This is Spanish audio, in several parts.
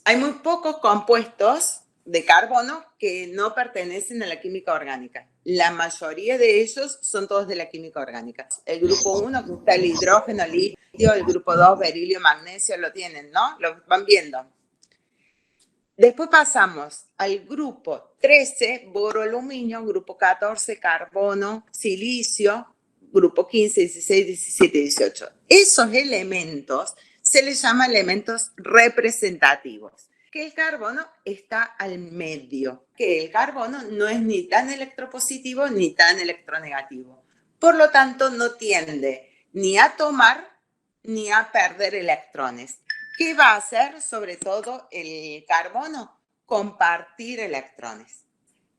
Hay muy pocos compuestos de carbono que no pertenecen a la química orgánica. La mayoría de ellos son todos de la química orgánica. El grupo 1, que está el hidrógeno, litio, el grupo 2, berilio, magnesio, lo tienen, ¿no? Lo van viendo. Después pasamos al grupo 13, boro, aluminio, grupo 14, carbono, silicio, grupo 15, 16, 17, 18. Esos elementos se les llama elementos representativos, que el carbono está al medio, que el carbono no es ni tan electropositivo ni tan electronegativo. Por lo tanto, no tiende ni a tomar ni a perder electrones. ¿Qué va a hacer sobre todo el carbono? Compartir electrones.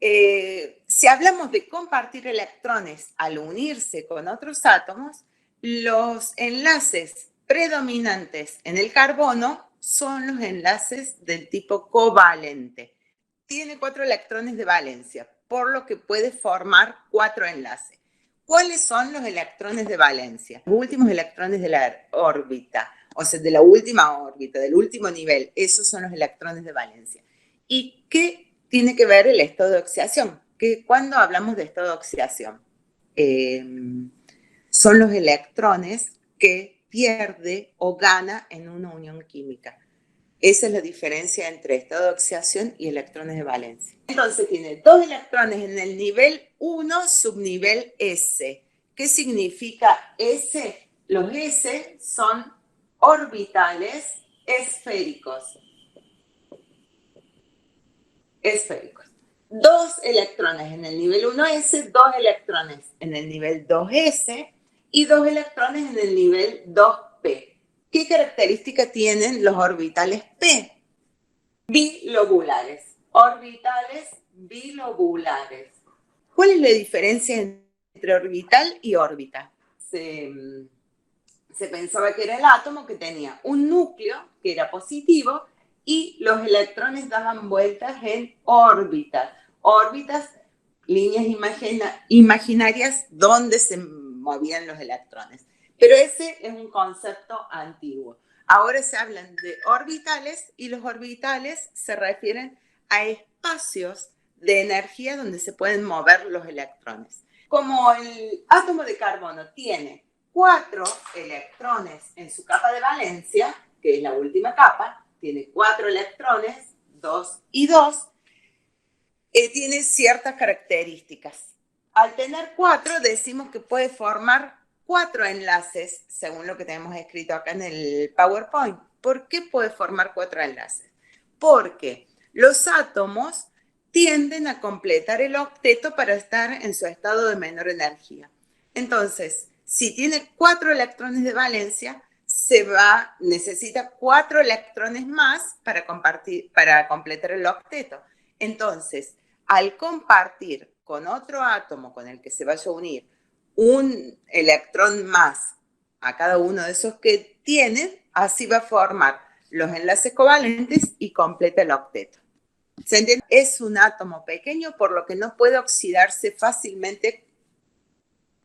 Si hablamos de compartir electrones al unirse con otros átomos, los enlaces predominantes en el carbono son los enlaces del tipo covalente. Tiene 4 electrones de valencia, por lo que puede formar 4 enlaces. ¿Cuáles son los electrones de valencia? Los últimos electrones de la órbita, o sea, de la última órbita, del último nivel. Esos son los electrones de valencia. ¿Y qué tiene que ver el estado de oxidación? Que cuando hablamos de estado de oxidación, son los electrones que pierde o gana en una unión química. Esa es la diferencia entre estado de oxidación y electrones de valencia. Entonces tiene 2 electrones en el nivel 1, subnivel S. ¿Qué significa S? Los S son orbitales esféricos. Esféricos. 2 electrones en el nivel 1S, 2 electrones en el nivel 2S y 2 electrones en el nivel 2P. ¿Qué característica tienen los orbitales P? Bilobulares. Orbitales bilobulares. ¿Cuál es la diferencia entre orbital y órbita? Se pensaba que era el átomo que tenía un núcleo que era positivo y los electrones daban vueltas en órbitas. Órbitas, líneas imaginarias donde se movían los electrones. Pero ese es un concepto antiguo. Ahora se hablan de orbitales y los orbitales se refieren a espacios de energía donde se pueden mover los electrones. Como el átomo de carbono tiene 4 electrones en su capa de valencia, que es la última capa, tiene 4 electrones, 2 y 2, tiene ciertas características. Al tener 4, decimos que puede formar 4 enlaces, según lo que tenemos escrito acá en el PowerPoint. ¿Por qué puede formar 4 enlaces? Porque los átomos tienden a completar el octeto para estar en su estado de menor energía. Entonces, si tiene 4 electrones de valencia, necesita 4 electrones más para completar el octeto. Entonces, al compartir con otro átomo con el que se vaya a unir un electrón más a cada uno de esos que tienen, así va a formar los enlaces covalentes y completa el octeto. ¿Se entiende? Es un átomo pequeño, por lo que no puede oxidarse fácilmente,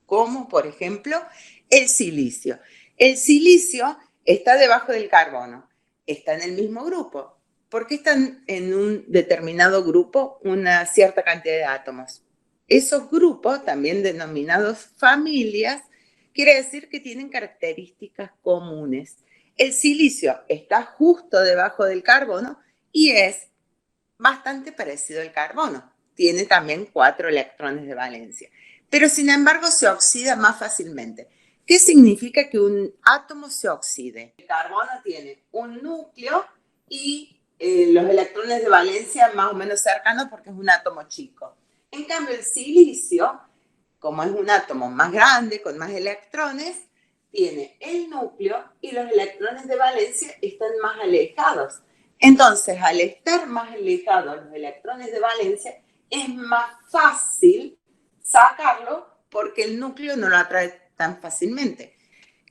como por ejemplo el silicio. El silicio está debajo del carbono, está en el mismo grupo. ¿Por qué están en un determinado grupo una cierta cantidad de átomos? Esos grupos, también denominados familias, quiere decir que tienen características comunes. El silicio está justo debajo del carbono y es bastante parecido al carbono. Tiene también 4 electrones de valencia, pero sin embargo se oxida más fácilmente. ¿Qué significa que un átomo se oxide? El carbono tiene un núcleo y los electrones de valencia más o menos cercanos porque es un átomo chico. En cambio, el silicio, como es un átomo más grande, con más electrones, tiene el núcleo y los electrones de valencia están más alejados. Entonces, al estar más alejados los electrones de valencia, es más fácil sacarlo porque el núcleo no lo atrae tan fácilmente.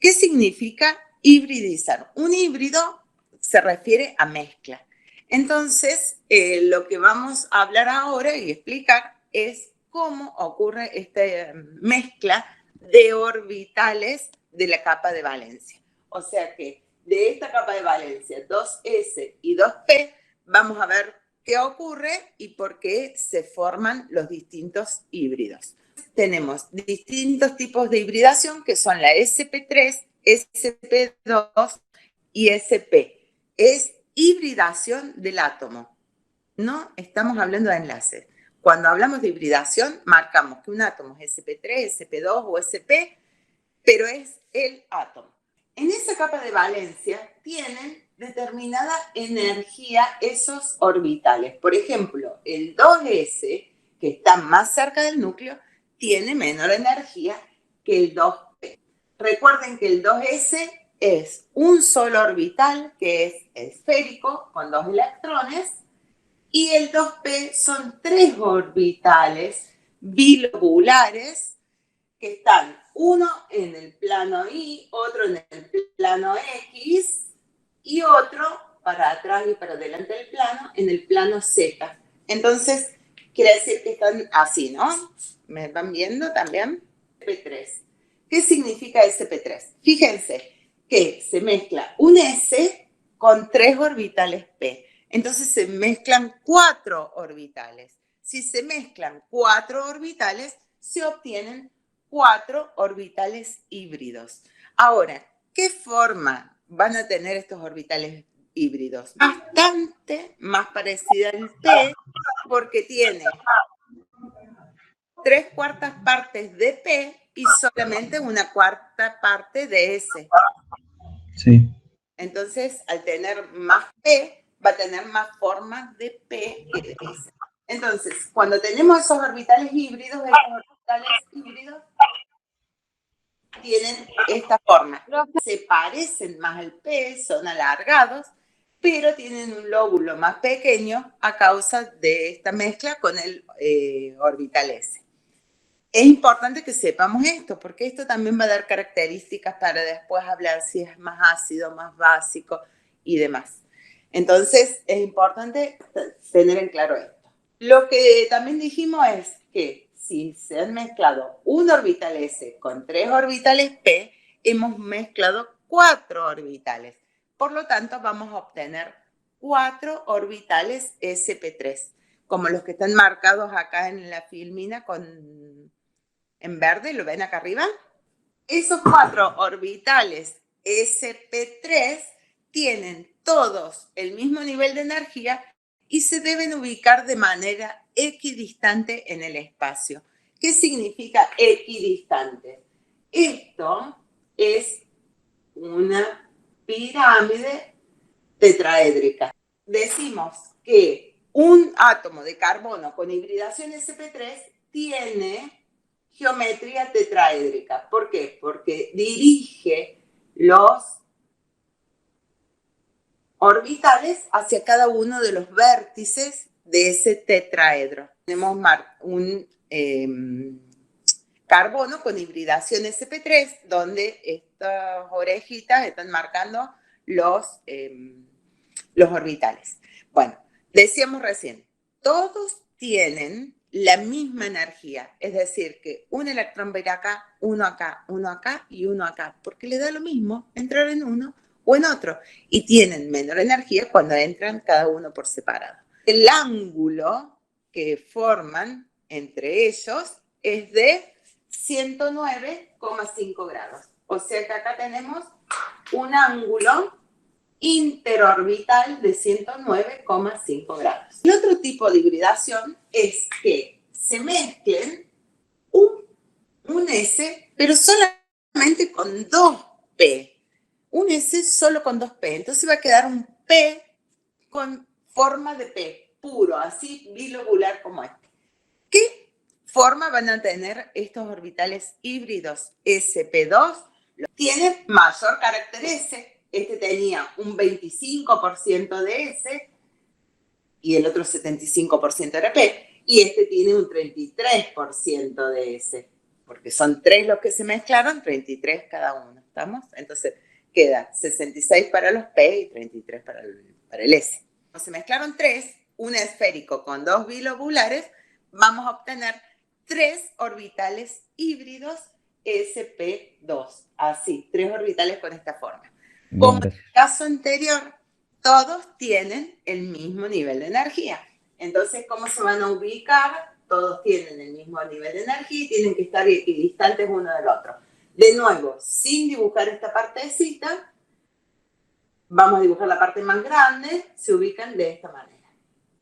¿Qué significa hibridizar? Un híbrido se refiere a mezcla. Entonces, lo que vamos a hablar ahora y explicar es cómo ocurre esta mezcla de orbitales de la capa de valencia. O sea que de esta capa de valencia, 2s y 2p, vamos a ver qué ocurre y por qué se forman los distintos híbridos. Tenemos distintos tipos de hibridación que son la sp3, sp2 y sp. Es hibridación del átomo. No estamos hablando de enlaces. Cuando hablamos de hibridación, marcamos que un átomo es sp3, sp2 o sp, pero es el átomo. En esa capa de valencia tienen determinada energía esos orbitales. Por ejemplo, el 2s, que está más cerca del núcleo, tiene menor energía que el 2p. Recuerden que el 2s es un solo orbital que es esférico con 2 electrones y el 2p son 3 orbitales bilobulares que están uno en el plano Y, otro en el plano X y otro para atrás y para adelante del plano en el plano Z. Entonces, quiere decir que están así, ¿no? ¿Me van viendo también? SP3. ¿Qué significa SP3? Fíjense que se mezcla un S con 3 orbitales P. Entonces se mezclan 4 orbitales. Si se mezclan 4 orbitales, se obtienen 4 orbitales híbridos. Ahora, ¿qué forma van a tener estos orbitales híbridos? Bastante más parecida al P, porque tiene 3/4 partes de P y solamente 1/4 parte de S. Sí. Entonces, al tener más P, va a tener más formas de P que de S. Entonces, cuando tenemos esos orbitales híbridos tienen esta forma. Se parecen más al P, son alargados, pero tienen un lóbulo más pequeño a causa de esta mezcla con el orbital S. Es importante que sepamos esto, porque esto también va a dar características para después hablar si es más ácido, más básico y demás. Entonces, es importante tener en claro esto. Lo que también dijimos es que si se han mezclado un orbital S con 3 orbitales P, hemos mezclado 4 orbitales. Por lo tanto, vamos a obtener 4 orbitales sp3, como los que están marcados acá en la filmina en verde, ¿lo ven acá arriba? Esos 4 orbitales sp3 tienen todos el mismo nivel de energía y se deben ubicar de manera equidistante en el espacio. ¿Qué significa equidistante? Esto es una pirámide tetraédrica. Decimos que un átomo de carbono con hibridación sp3 tiene geometría tetraédrica. ¿Por qué? Porque dirige los orbitales hacia cada uno de los vértices de ese tetraedro. Tenemos un carbono con hibridación sp3, donde estas orejitas están marcando los orbitales. Bueno, decíamos recién, todos tienen la misma energía, es decir, que un electrón va a ir acá, uno acá, uno acá y uno acá, porque le da lo mismo entrar en uno o en otro, y tienen menor energía cuando entran cada uno por separado. El ángulo que forman entre ellos es de 109,5 grados. O sea que acá tenemos un ángulo interorbital de 109,5 grados. El otro tipo de hibridación es que se mezclen un S, pero solamente con 2P. Un S solo con 2P. Entonces va a quedar un P con forma de P, puro, así bilobular como este. ¿Qué forma van a tener estos orbitales híbridos sp2? Tiene mayor carácter S. Este tenía un 25% de S y el otro 75% era P. Y este tiene un 33% de S. Porque son 3 los que se mezclaron, 33 cada uno. ¿Estamos? Entonces queda 66 para los P y 33 para el S. Como se mezclaron 3, un esférico con 2 bilobulares, vamos a obtener 3 orbitales híbridos sp2. Así, 3 orbitales con esta forma. Como en el caso anterior, todos tienen el mismo nivel de energía. Entonces, ¿cómo se van a ubicar? Todos tienen el mismo nivel de energía y tienen que estar equidistantes uno del otro. De nuevo, sin dibujar esta partecita, vamos a dibujar la parte más grande, se ubican de esta manera.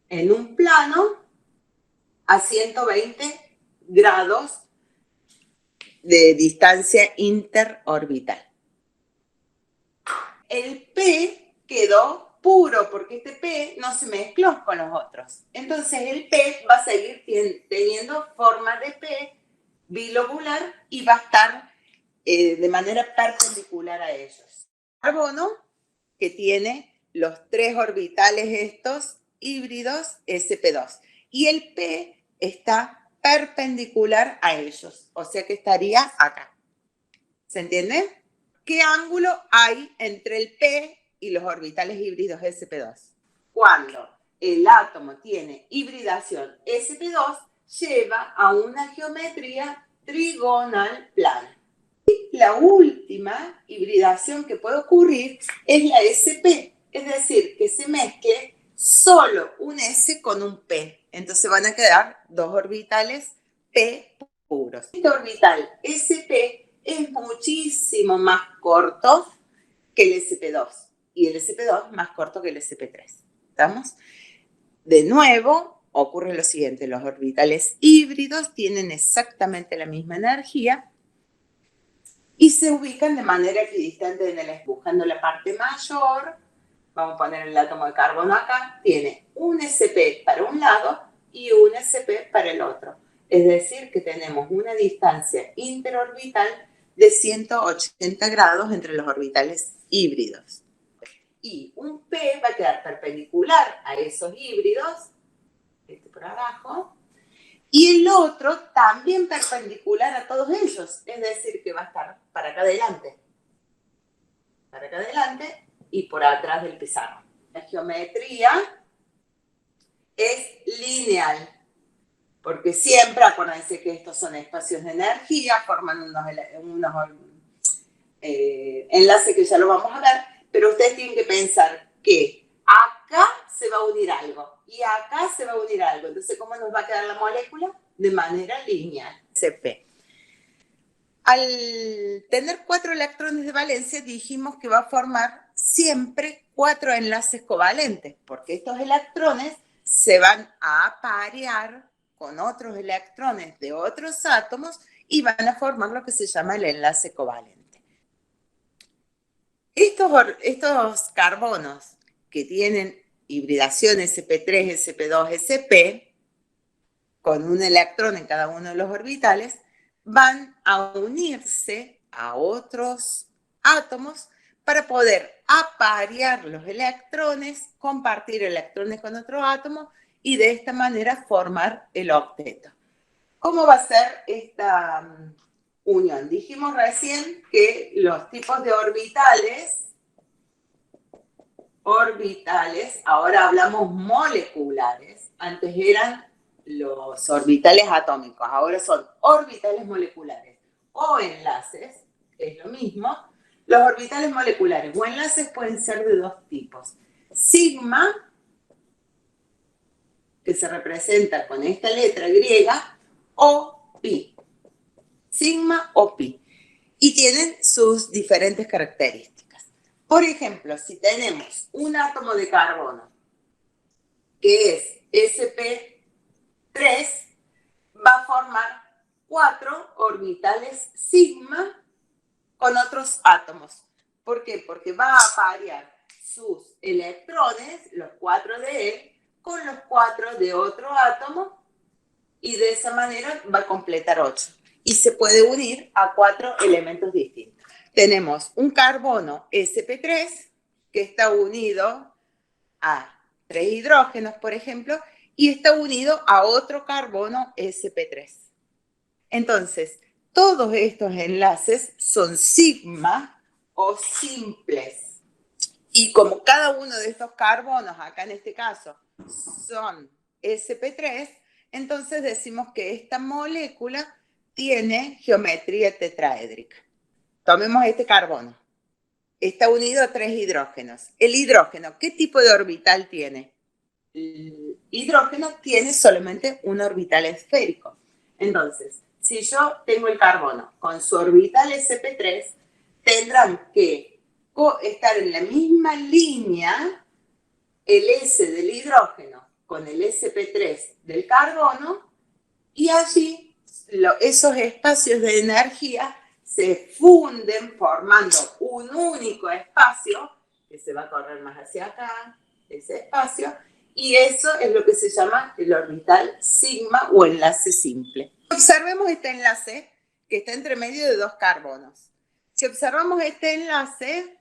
En un plano a 120 grados de distancia interorbital. El P quedó puro porque este P no se mezcló con los otros. Entonces el P va a seguir teniendo forma de P bilobular y va a estar de manera perpendicular a ellos. Carbono, que tiene los 3 orbitales estos híbridos sp2. Y el P está perpendicular a ellos, o sea que estaría acá. ¿Se entiende? ¿Qué ángulo hay entre el P y los orbitales híbridos sp2? Cuando el átomo tiene hibridación sp2, lleva a una geometría trigonal plana. Y la última hibridación que puede ocurrir es la sp, es decir, que se mezcle solo un S con un P. Entonces van a quedar 2 orbitales P puros. Este orbital sp es muchísimo más corto que el sp2 y el sp2 más corto que el sp3. ¿Estamos? De nuevo, ocurre lo siguiente, los orbitales híbridos tienen exactamente la misma energía y se ubican de manera equidistante en el buscando la parte mayor. Vamos a poner el átomo de carbono acá, tiene un sp para un lado y un sp para el otro. Es decir, que tenemos una distancia interorbital de 180 grados entre los orbitales híbridos. Y un P va a quedar perpendicular a esos híbridos, este por abajo, y el otro también perpendicular a todos ellos, es decir, que va a estar para acá adelante y por atrás del pizarro. La geometría es lineal, porque siempre, acuérdense que estos son espacios de energía, forman unos enlaces que ya lo vamos a ver, pero ustedes tienen que pensar que acá se va a unir algo y acá se va a unir algo. Entonces, ¿cómo nos va a quedar la molécula? De manera lineal. CP. Al tener 4 electrones de valencia, dijimos que va a formar siempre 4 enlaces covalentes, porque estos electrones se van a aparear con otros electrones de otros átomos y van a formar lo que se llama el enlace covalente. Estos carbonos que tienen hibridación sp3, sp2, sp, con un electrón en cada uno de los orbitales, van a unirse a otros átomos para poder aparear los electrones, compartir electrones con otro átomo y de esta manera formar el octeto. ¿Cómo va a ser esta unión? Dijimos recién que los tipos de orbitales, ahora hablamos moleculares, antes eran los orbitales atómicos, ahora son orbitales moleculares o enlaces, es lo mismo. Los orbitales moleculares o enlaces pueden ser de 2 tipos. Sigma, que se representa con esta letra griega, o pi. Sigma o pi. Y tienen sus diferentes características. Por ejemplo, si tenemos un átomo de carbono que es sp3, va a formar 4 orbitales sigma con otros átomos. ¿Por qué? Porque va a aparear sus electrones, los 4 de él, con los 4 de otro átomo y de esa manera va a completar 8. Y se puede unir a 4 elementos distintos. Tenemos un carbono sp3 que está unido a 3 hidrógenos, por ejemplo, y está unido a otro carbono sp3. Entonces, todos estos enlaces son sigma o simples. Y como cada uno de estos carbonos, acá en este caso, son sp3, entonces decimos que esta molécula tiene geometría tetraédrica. Tomemos este carbono. está unido a 3 hidrógenos. El hidrógeno, ¿qué tipo de orbital tiene? El hidrógeno tiene solamente un orbital esférico. Entonces, si yo tengo el carbono con su orbital sp3, tendrán que estar en la misma línea el S del hidrógeno con el sp3 del carbono, y allí esos espacios de energía se funden formando un único espacio que se va a correr más hacia acá, ese espacio, y eso es lo que se llama el orbital sigma o enlace simple. Observemos este enlace que está entre medio de 2 carbonos. Si observamos este enlace,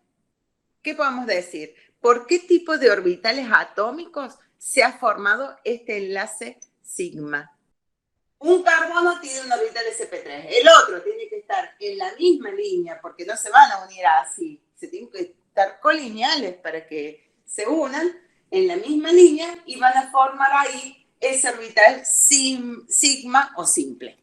¿qué podemos decir? ¿Por qué tipo de orbitales atómicos se ha formado este enlace sigma? Un carbono tiene un orbital sp3, el otro tiene que estar en la misma línea, porque no se van a unir así, se tienen que estar colineales para que se unan en la misma línea y van a formar ahí ese orbital sigma o simple.